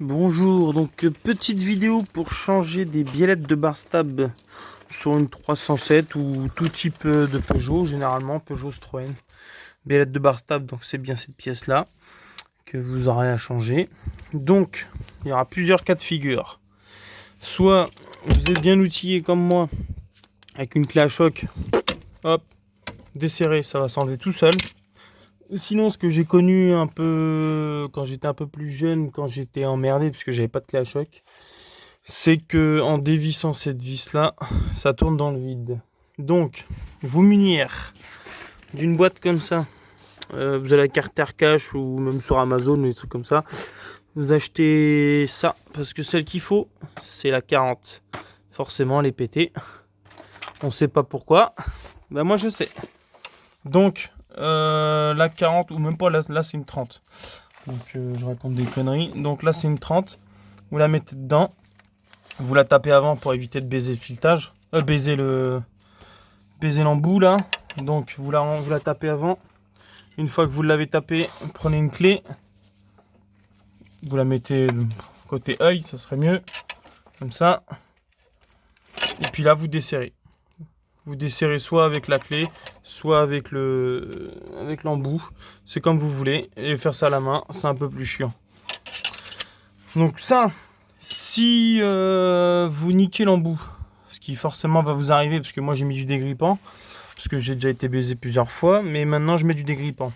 Bonjour, donc petite vidéo pour changer des biellettes de bar stab sur une 307 ou tout type de Peugeot, généralement Peugeot Citroën. Biellette de bar stab, donc c'est bien cette pièce là que vous aurez à changer. Donc il y aura plusieurs cas de figure. Soit vous êtes bien outillé comme moi avec une clé à choc, hop, desserré, ça va s'enlever tout seul. Sinon, ce que j'ai connu un peu quand j'étais un peu plus jeune, quand j'étais emmerdé parce que j'avais pas de clé à choc, c'est que en dévissant cette vis là, ça tourne dans le vide. Donc, vous munir d'une boîte comme ça, vous allez à Carter Cash ou même sur Amazon ou des trucs comme ça, vous achetez ça parce que celle qu'il faut, c'est la 40. Forcément, elle est pétée. On sait pas pourquoi. Ben moi je sais. Donc la 40 ou même pas, là c'est une 30. Donc je raconte des conneries. Donc là c'est une 30. Vous la mettez dedans. Vous la tapez avant pour éviter de baiser le filetage. Baiser l'embout là. Donc vous la tapez avant. Une fois que vous l'avez tapé, prenez une clé. Vous la mettez côté œil, ça serait mieux. Comme ça. Et puis là vous desserrez. Vous desserrez soit avec la clé, soit avec l'embout. C'est comme vous voulez. Et faire ça à la main, c'est un peu plus chiant. Donc ça, si vous niquez l'embout, ce qui forcément va vous arriver, parce que moi j'ai mis du dégrippant, parce que j'ai déjà été baisé plusieurs fois, mais maintenant je mets du dégrippant.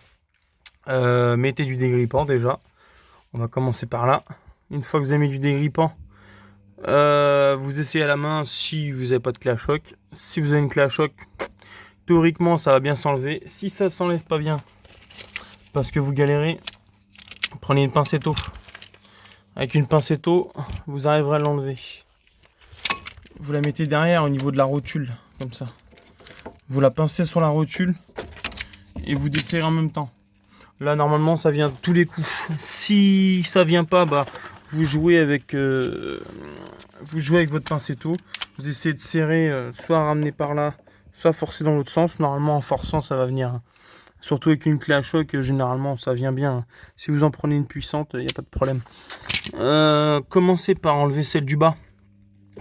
Mettez du dégrippant déjà. On va commencer par là. Une fois que vous avez mis du dégrippant, vous essayez à la main si vous n'avez pas de clé à choc. Si vous avez une clé à choc, théoriquement ça va bien s'enlever. Si ça s'enlève pas bien parce que vous galérez, prenez une pincetto. Avec une pincetto, vous arriverez à l'enlever. Vous la mettez derrière au niveau de la rotule, comme ça. Vous la pincez sur la rotule et vous desserrez en même temps. Là normalement ça vient de tous les coups. Si ça vient pas, bah vous jouez avec votre pincetto. Vous essayez de serrer, soit ramener par là, soit forcer dans l'autre sens. Normalement en forçant ça va venir. Surtout avec une clé à choc, généralement ça vient bien. Si vous en prenez une puissante, il n'y a pas de problème. Commencez par enlever celle du bas.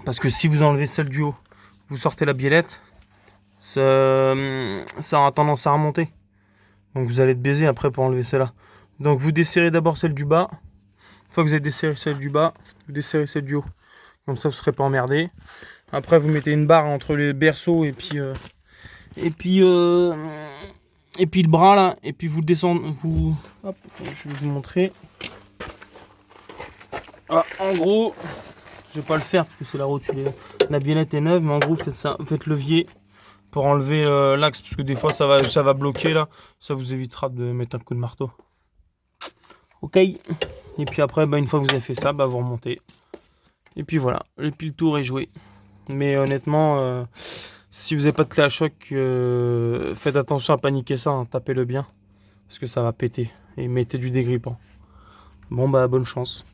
Parce que si vous enlevez celle du haut, vous sortez la biellette, ça aura tendance à remonter. Donc vous allez être baisé après pour enlever celle-là. Donc vous desserrez d'abord celle du bas. Une fois que vous avez desserré celle du bas, vous desserrez celle du haut. Comme ça vous ne serez pas emmerdé. Après vous mettez une barre entre les berceaux et puis le bras là. Et puis vous descendez. Hop, je vais vous montrer. Ah, en gros, je vais pas le faire parce que c'est la rotule. La biellette est neuve, mais en gros faites ça, faites levier pour enlever l'axe parce que des fois ça va bloquer là. Ça vous évitera de mettre un coup de marteau. Ok. Et puis après, une fois que vous avez fait ça, vous remontez. Et puis voilà. Et puis le tour est joué. Mais honnêtement, si vous n'avez pas de clé à choc, faites attention à paniquer ça. Hein, tapez-le bien parce que ça va péter. Et mettez du dégrippant. Bon bonne chance.